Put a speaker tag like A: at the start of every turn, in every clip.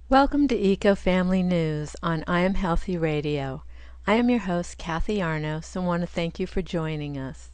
A: Welcome to Eco Family News on I Am Healthy Radio. I am your host, Kathy Arnos, and want to thank you for joining us.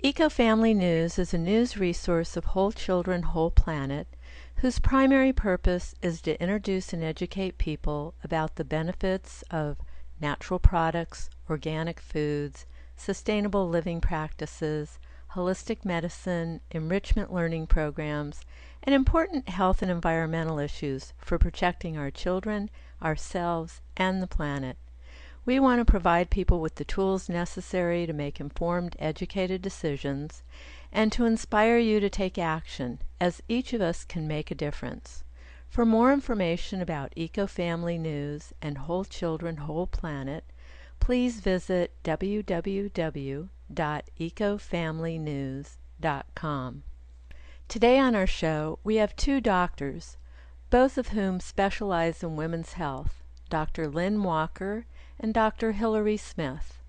A: Eco Family News is a news resource of Whole Children, Whole Planet, whose primary purpose is to introduce and educate people about the benefits of natural products, organic foods, sustainable living practices, holistic medicine, enrichment learning programs, and important health and environmental issues for protecting our children, ourselves, and the planet. We want to provide people with the tools necessary to make informed, educated decisions and to inspire you to take action, as each of us can make a difference. For more information about Eco Family News and Whole Children, Whole Planet, please visit www.ecofamilynews.com. Today on our show, we have two doctors, both of whom specialize in women's health, Dr. Lynne Walker and Dr. Hilary Smith.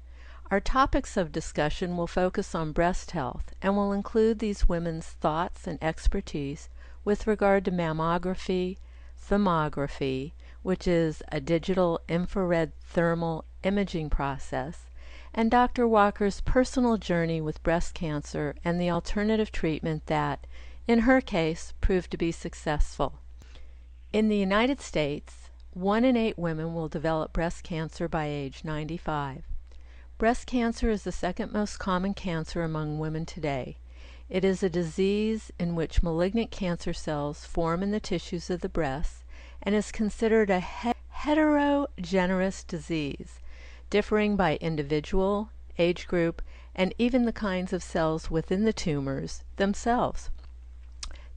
A: Our topics of discussion will focus on breast health and will include these women's thoughts and expertise with regard to mammography, thermography, which is a digital infrared thermal imaging process, and Dr. Walker's personal journey with breast cancer and the alternative treatment that, in her case, proved to be successful. In the United States, 1 in 8 women will develop breast cancer by age 95. Breast cancer is the second most common cancer among women today. It is a disease in which malignant cancer cells form in the tissues of the breast and is considered a heterogeneous disease, differing by individual, age group, and even the kinds of cells within the tumors themselves.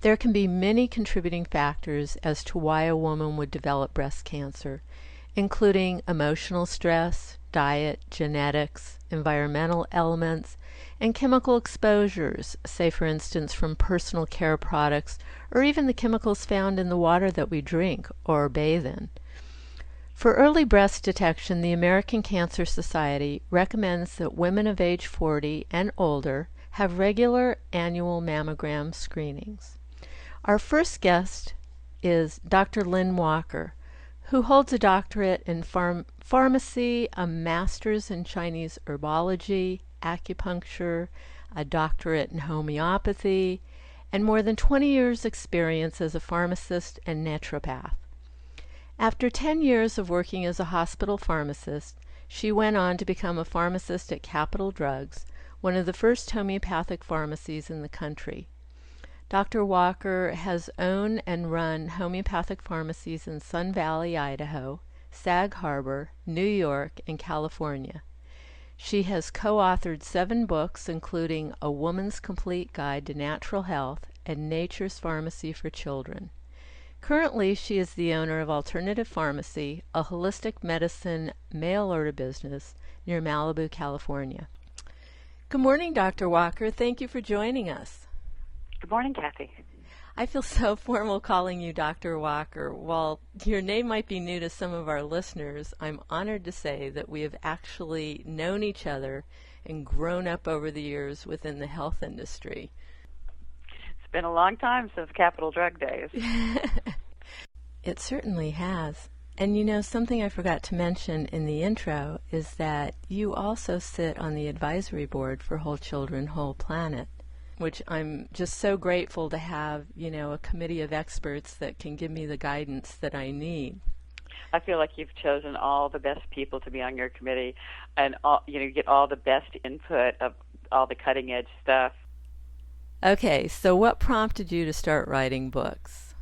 A: There can be many contributing factors as to why a woman would develop breast cancer, including emotional stress, diet, genetics, environmental elements, and chemical exposures, say for instance from personal care products or even the chemicals found in the water that we drink or bathe in. For early breast detection, the American Cancer Society recommends that women of age 40 and older have regular annual mammogram screenings. Our first guest is Dr. Lynne Walker, who holds a doctorate in pharmacy, a master's in Chinese herbology, acupuncture, a doctorate in homeopathy, and more than 20 years' experience as a pharmacist and naturopath. After 10 years of working as a hospital pharmacist, she went on to become a pharmacist at Capital Drugs, one of the first homeopathic pharmacies in the country. Dr. Walker has owned and run homeopathic pharmacies in Sun Valley, Idaho, Sag Harbor, New York, and California. She has co-authored 7 books, including A Woman's Complete Guide to Natural Health and Nature's Pharmacy for Children. Currently, she is the owner of Alternative Pharmacy, a holistic medicine mail order business near Malibu, California. Good morning, Dr. Walker. Thank you for joining us.
B: Good morning, Kathy.
A: I feel so formal calling you Dr. Walker. While your name might be new to some of our listeners, I'm honored to say that we have actually known each other and grown up over the years within the health industry.
B: It's been a long time since Capital Drug days.
A: It certainly has. And you know, something I forgot to mention in the intro is that you also sit on the advisory board for Whole Children, Whole Planet, which I'm just so grateful to have, you know, a committee of experts that can give me the guidance that I need.
B: I feel like you've chosen all the best people to be on your committee, and you get all the best input of all the cutting edge stuff.
A: Okay, so what prompted you to start writing books?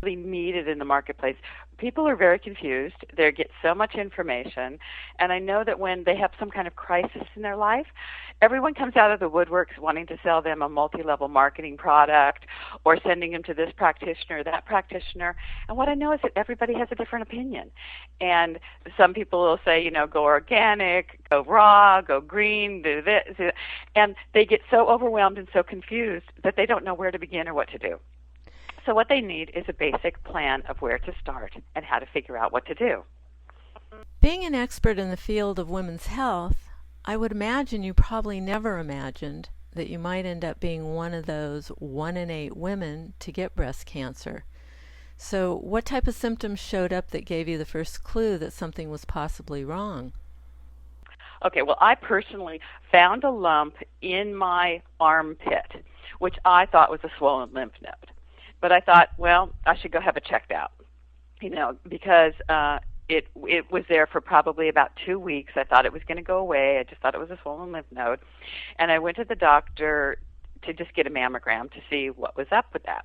B: Really needed in the marketplace. People are very confused. They get so much information, and I know that when they have some kind of crisis in their life, everyone comes out of the woodworks wanting to sell them a multi-level marketing product or sending them to this practitioner or that practitioner. And what I know is that everybody has a different opinion. And some people will say, you know, go organic, go raw, go green, do this. And they get so overwhelmed and so confused that they don't know where to begin or what to do. So what they need is a basic plan of where to start and how to figure out what to do.
A: Being an expert in the field of women's health, I would imagine you probably never imagined that you might end up being one of those 1 in 8 women to get breast cancer. So, what type of symptoms showed up that gave you the first clue that something was possibly wrong?
B: Okay, well, I personally found a lump in my armpit, which I thought was a swollen lymph node. But I thought, well, I should go have it checked out, because it was there for probably about 2 weeks. I thought it was going to go away. I just thought it was a swollen lymph node. And I went to the doctor to just get a mammogram to see what was up with that.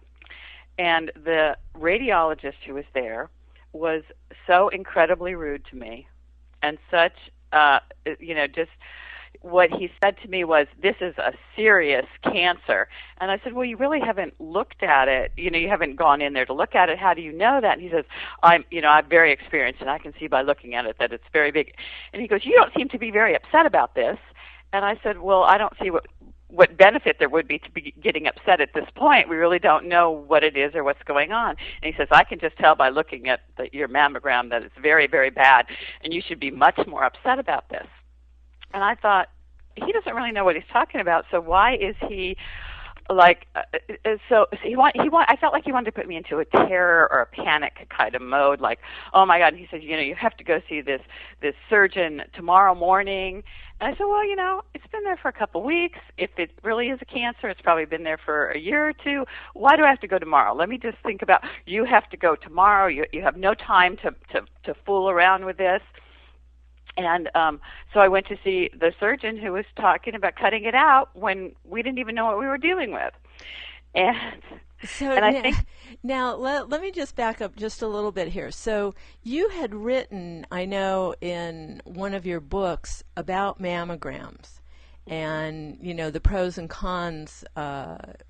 B: And the radiologist who was there was so incredibly rude to me, and such, just what he said to me was, "This is a serious cancer." And I said, "Well, you really haven't looked at it. You haven't gone in there to look at it. How do you know that?" And he says, I'm very experienced, and I can see by looking at it that it's very big." And he goes, "You don't seem to be very upset about this." And I said, "Well, I don't see what benefit there would be to be getting upset at this point. We really don't know what it is or what's going on." And he says, "I can just tell by looking at your mammogram that it's very, very bad, and you should be much more upset about this." And I thought, he doesn't really know what he's talking about, so why is he like, I felt like he wanted to put me into a terror or a panic kind of mode, like, "Oh my God." And he said, "You have to go see this surgeon tomorrow morning." And I said, "Well, it's been there for a couple weeks. If it really is a cancer, it's probably been there for a year or two. Why do I have to go tomorrow? Let me just think about, you have to go tomorrow. You have no time to fool around with this." And so I went to see the surgeon who was talking about cutting it out when we didn't even know what we were dealing with. And I think
A: now let me just back up just a little bit here. So you had written, I know, in one of your books about mammograms and the pros and cons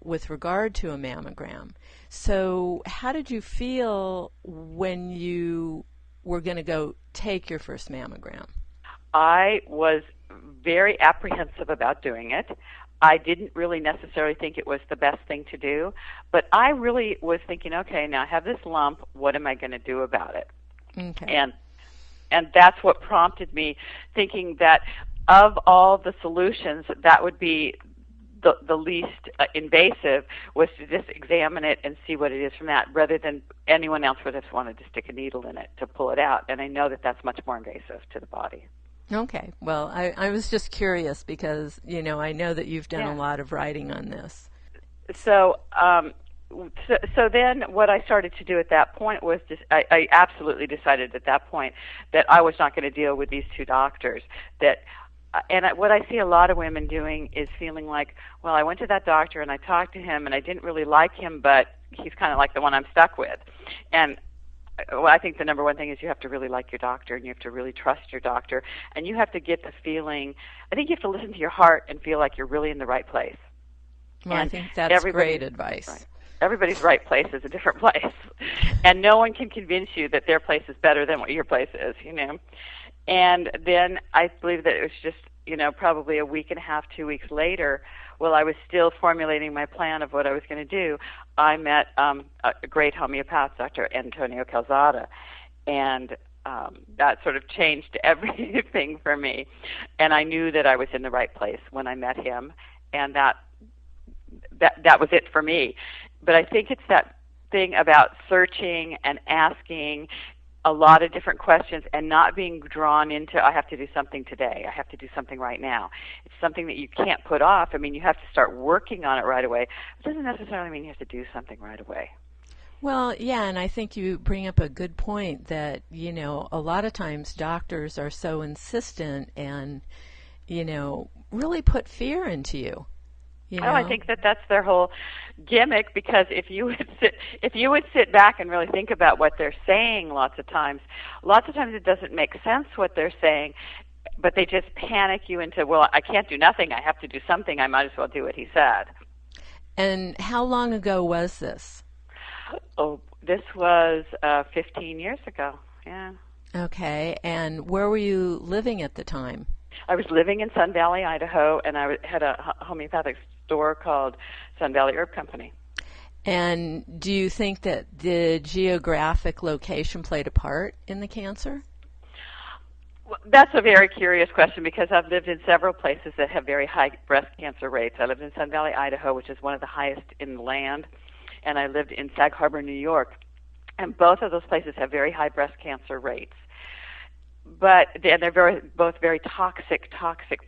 A: with regard to a mammogram. So how did you feel when you were going to go take your first mammogram?
B: I was very apprehensive about doing it. I didn't really necessarily think it was the best thing to do, but I really was thinking, okay, now I have this lump, what am I going to do about it?
A: Okay.
B: And that's what prompted me thinking that of all the solutions, that would be the least invasive, was to just examine it and see what it is from that, rather than anyone else would have wanted to stick a needle in it to pull it out. And I know that that's much more invasive to the body.
A: Okay. Well, I was just curious because, I know that you've done a lot of writing on this.
B: So then what I started to do at that point was I absolutely decided at that point that I was not going to deal with these two doctors. What I see a lot of women doing is feeling like, well, I went to that doctor and I talked to him and I didn't really like him, but he's kind of like the one I'm stuck with. And I think the number one thing is you have to really like your doctor, and you have to really trust your doctor, and you have to get the feeling, I think you have to listen to your heart and feel like you're really in the right place.
A: Well, I think that's great advice.
B: Right. Everybody's right place is a different place, and no one can convince you that their place is better than what your place is, And then I believe that it was just, probably a week and a half, 2 weeks later, while I was still formulating my plan of what I was going to do, I met a great homeopath, Dr. Antonio Calzada, and that sort of changed everything for me. And I knew that I was in the right place when I met him, and that was it for me. But I think it's that thing about searching and asking a lot of different questions and not being drawn into, I have to do something today, I have to do something right now. It's something that you can't put off. I mean, you have to start working on it right away. It doesn't necessarily mean you have to do something right away.
A: Well, yeah, and I think you bring up a good point that, a lot of times doctors are so insistent and, really put fear into you.
B: I think that's their whole gimmick, because if you would sit back and really think about what they're saying, lots of times it doesn't make sense what they're saying, but they just panic you into, well, I can't do nothing, I have to do something, I might as well do what he said.
A: And how long ago was this?
B: Oh, this was 15 years ago, yeah.
A: Okay, and where were you living at the time?
B: I was living in Sun Valley, Idaho, and I had a homeopathic store called Sun Valley Herb Company.
A: And do you think that the geographic location played a part in the cancer?
B: Well, that's a very curious question, because I've lived in several places that have very high breast cancer rates. I lived in Sun Valley, Idaho, which is one of the highest in the land, and I lived in Sag Harbor, New York, and both of those places have very high breast cancer rates. But and they're both very toxic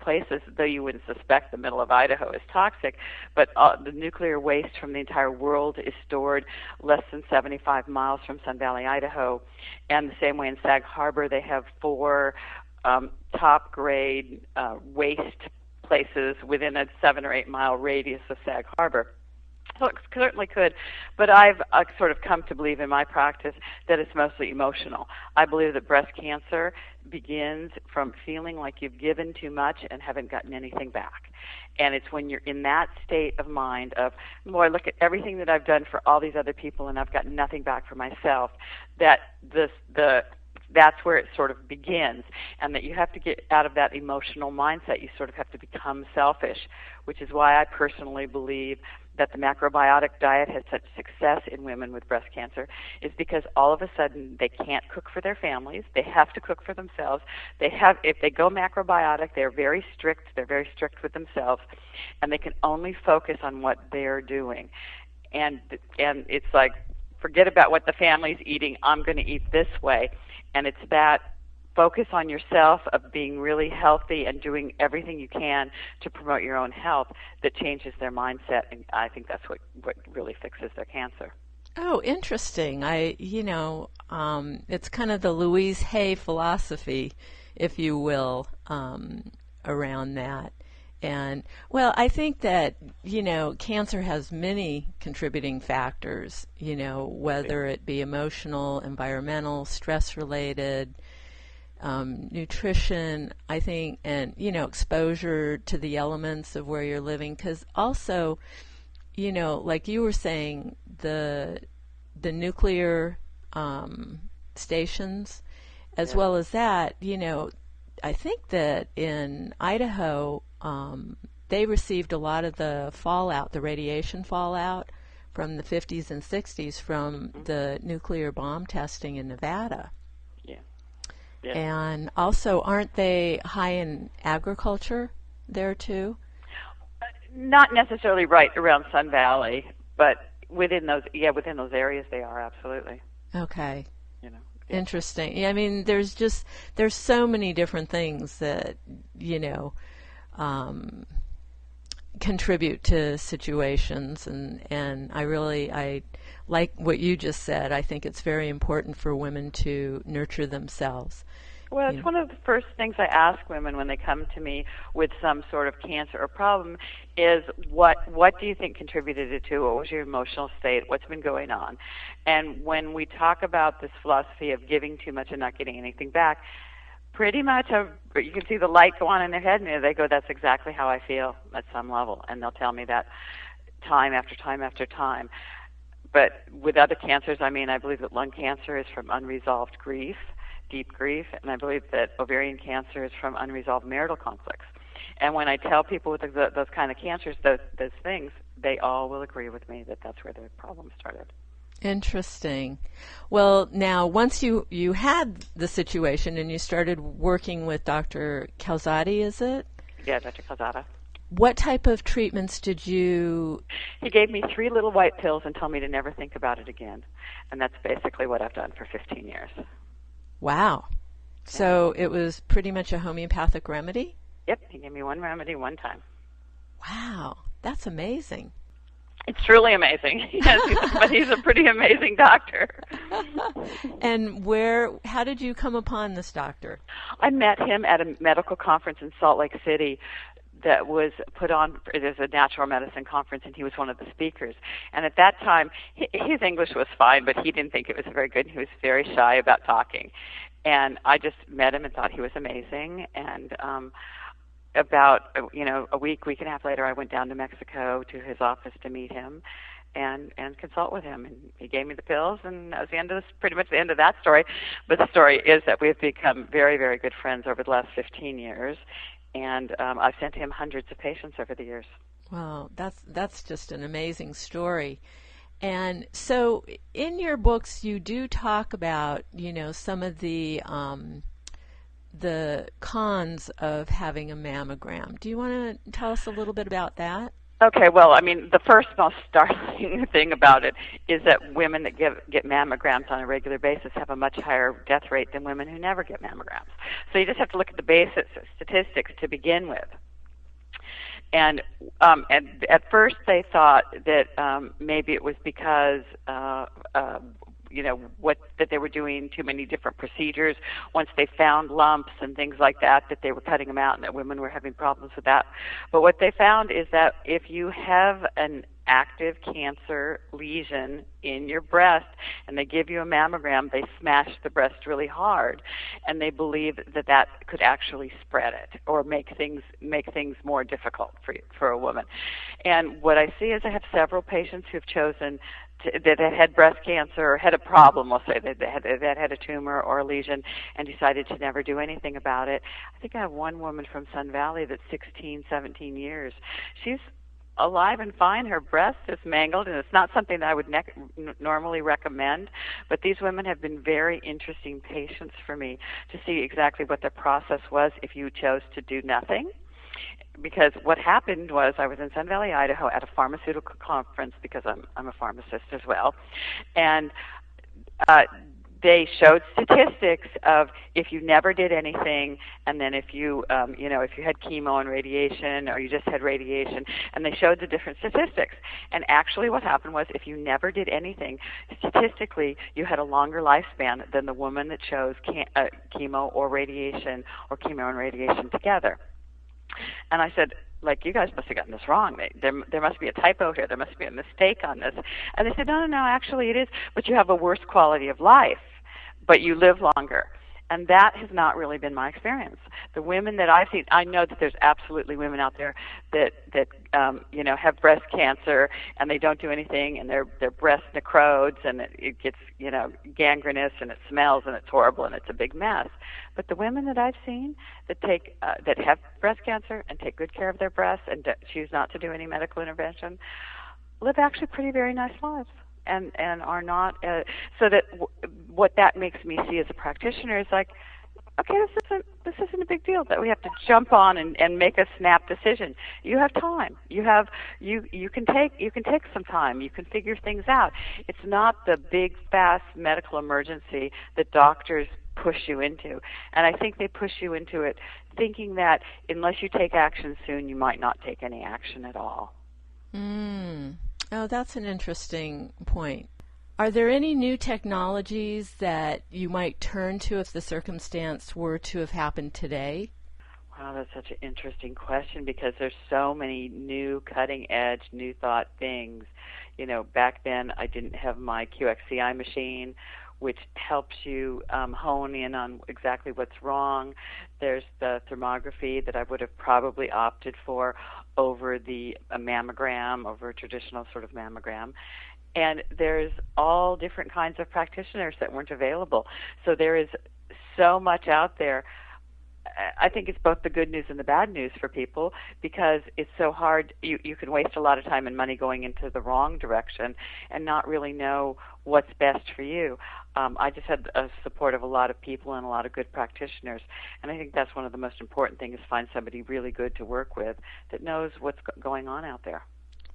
B: places, though you wouldn't suspect the middle of Idaho is toxic. But the nuclear waste from the entire world is stored less than 75 miles from Sun Valley, Idaho. And the same way in Sag Harbor, they have 4 top-grade waste places within a 7 or 8 mile radius of Sag Harbor. So it certainly could, but I've sort of come to believe in my practice that it's mostly emotional. I believe that breast cancer begins from feeling like you've given too much and haven't gotten anything back. And it's when you're in that state of mind of, boy, look at everything that I've done for all these other people and I've gotten nothing back for myself, that that's where it sort of begins, and that you have to get out of that emotional mindset. You sort of have to become selfish, which is why I personally believe that the macrobiotic diet has such success in women with breast cancer, is because all of a sudden they can't cook for their families. They have to cook for themselves. If they go macrobiotic, they're very strict. They're very strict with themselves, and they can only focus on what they're doing. And it's like, forget about what the family's eating. I'm going to eat this way. And it's that focus on yourself of being really healthy and doing everything you can to promote your own health that changes their mindset. And I think that's what really fixes their cancer.
A: Oh, interesting. It's kind of the Louise Hay philosophy, if you will, around that. And, well, I think that, cancer has many contributing factors, whether it be emotional, environmental, stress-related, nutrition, I think, and, exposure to the elements of where you're living. Because also, like you were saying, the nuclear stations, as well as that, I think that in Idaho, they received a lot of the fallout, the radiation fallout from the 50s and 60s from the nuclear bomb testing in Nevada.
B: Yeah.
A: And also, aren't they high in agriculture there too?
B: Not necessarily right around Sun Valley, but within those areas they are, absolutely.
A: Okay. Interesting. Yeah, I mean, there's so many different things that, contribute to situations, and I like what you just said. I think it's very important for women to nurture themselves.
B: Well, it's one of the first things I ask women when they come to me with some sort of cancer or problem is, what do you think contributed it to? What was your emotional state? What's been going on? And when we talk about this philosophy of giving too much and not getting anything back, pretty much you can see the light go on in their head, and they go, that's exactly how I feel at some level. And they'll tell me that time after time after time. But with other cancers, I believe that lung cancer is from unresolved grief, deep grief, and I believe that ovarian cancer is from unresolved marital conflicts. And when I tell people with those kind of cancers, those things, they all will agree with me that that's where the problem started.
A: Interesting. Well, now, once you had the situation and you started working with Dr. Calzati, is it?
B: Yeah, Dr. Calzada.
A: What type of treatments did you...
B: He gave me 3 little white pills and told me to never think about it again. And that's basically what I've done for 15 years.
A: Wow. So it was pretty much a homeopathic remedy?
B: Yep, he gave me one remedy one time.
A: Wow, that's amazing.
B: It's truly amazing. Yes, but he's a pretty amazing doctor.
A: And how did you come upon this doctor?
B: I met him at a medical conference in Salt Lake City that was put on. There's a natural medicine conference, and he was one of the speakers. And at that time, his English was fine, but he didn't think it was very good. He was very shy about talking. And I just met him and thought he was amazing. And about a week and a half later, I went down to Mexico to his office to meet him and consult with him, and he gave me the pills, and that was pretty much the end of that story. But the story is that we've become very, very good friends over the last 15 years, and I've sent him hundreds of patients over the years.
A: Wow, that's just an amazing story. And so in your books you do talk about some of the cons of having a mammogram. Do you want to tell us a little bit about that?
B: Okay, well, I mean, the first most startling thing about it is that women that get mammograms on a regular basis have a much higher death rate than women who never get mammograms. So you just have to look at the basic statistics to begin with. And at first they thought that maybe it was because that they were doing too many different procedures. Once they found lumps and things like that they were cutting them out and that women were having problems with that. But what they found is that if you have an active cancer lesion in your breast and they give you a mammogram, they smash the breast really hard, and they believe that could actually spread it or make things more difficult for a woman. And what I see is I have several patients who've chosen that had breast cancer or had a problem, we'll say, that had a tumor or a lesion and decided to never do anything about it. I think I have one woman from Sun Valley that's 16, 17 years. She's alive and fine. Her breast is mangled, and it's not something that I would normally recommend, but these women have been very interesting patients for me to see exactly what their process was if you chose to do nothing. Because what happened was I was in Sun Valley, Idaho at a pharmaceutical conference because I'm a pharmacist as well, and they showed statistics of if you never did anything, and then if you if you had chemo and radiation, or you just had radiation, and they showed the different statistics. And actually what happened was if you never did anything, statistically you had a longer lifespan than the woman that chose chemo or chemo and radiation together. And I said, you guys must have gotten this wrong. There must be a typo here. There must be a mistake on this. And they said, no, actually it is, but you have a worse quality of life, but you live longer. And that has not really been my experience. The women that I've seen, I know that there's absolutely women out there that have breast cancer and they don't do anything, and their breast necrodes and it gets gangrenous and it smells and it's horrible and it's a big mess. But the women that I've seen that have breast cancer and take good care of their breasts and choose not to do any medical intervention live actually pretty very nice lives. And are not so that what that makes me see as a practitioner is like, okay, this isn't a big deal that we have to jump on and make a snap decision. You have time. You can take some time. You can figure things out. It's not the big fast medical emergency that doctors push you into. And I think they push you into it thinking that unless you take action soon, you might not take any action at all.
A: Oh, that's an interesting point. Are there any new technologies that you might turn to if the circumstance were to have happened today?
B: Wow, that's such an interesting question because there's so many new cutting-edge, new thought things. Back then I didn't have my QXCI machine, which helps you hone in on exactly what's wrong. There's the thermography that I would have probably opted for over the mammogram, over a traditional sort of mammogram. And there's all different kinds of practitioners that weren't available. So there is so much out there. I think it's both the good news and the bad news for people because it's so hard. You can waste a lot of time and money going into the wrong direction and not really know what's best for you. I just had a support of a lot of people and a lot of good practitioners, and I think that's one of the most important things, is find somebody really good to work with that knows what's going on out there.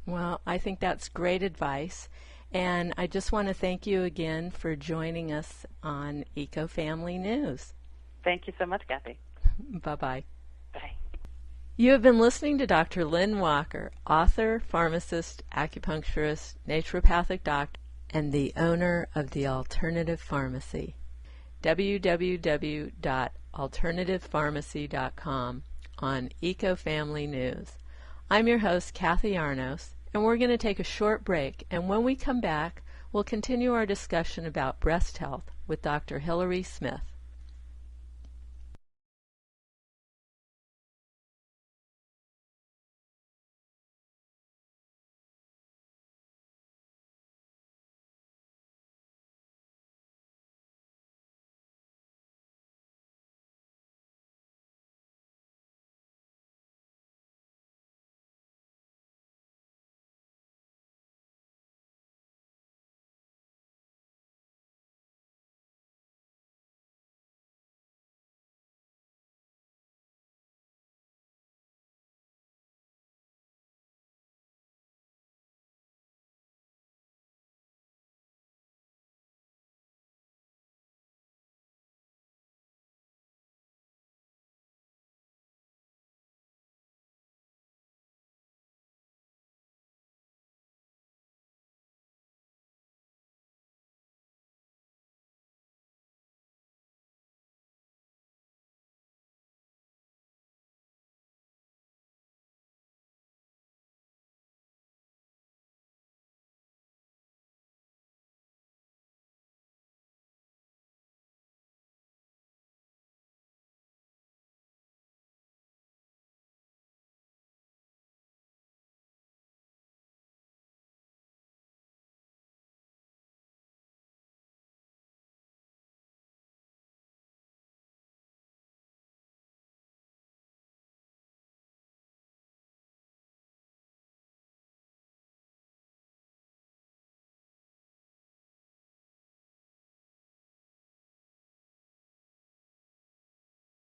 A: Well, I think that's great advice, and I just want to thank you again for joining us on Eco Family News.
B: Thank you so much, Kathy.
A: Bye-bye.
B: Bye.
A: You have been listening to Dr. Lynne Walker, author, pharmacist, acupuncturist, naturopathic doctor, and the owner of the Alternative Pharmacy. www.alternativepharmacy.com on Eco Family News. I'm your host, Kathy Arnos, and we're going to take a short break, and when we come back, we'll continue our discussion about breast health with Dr. Hilary Smith.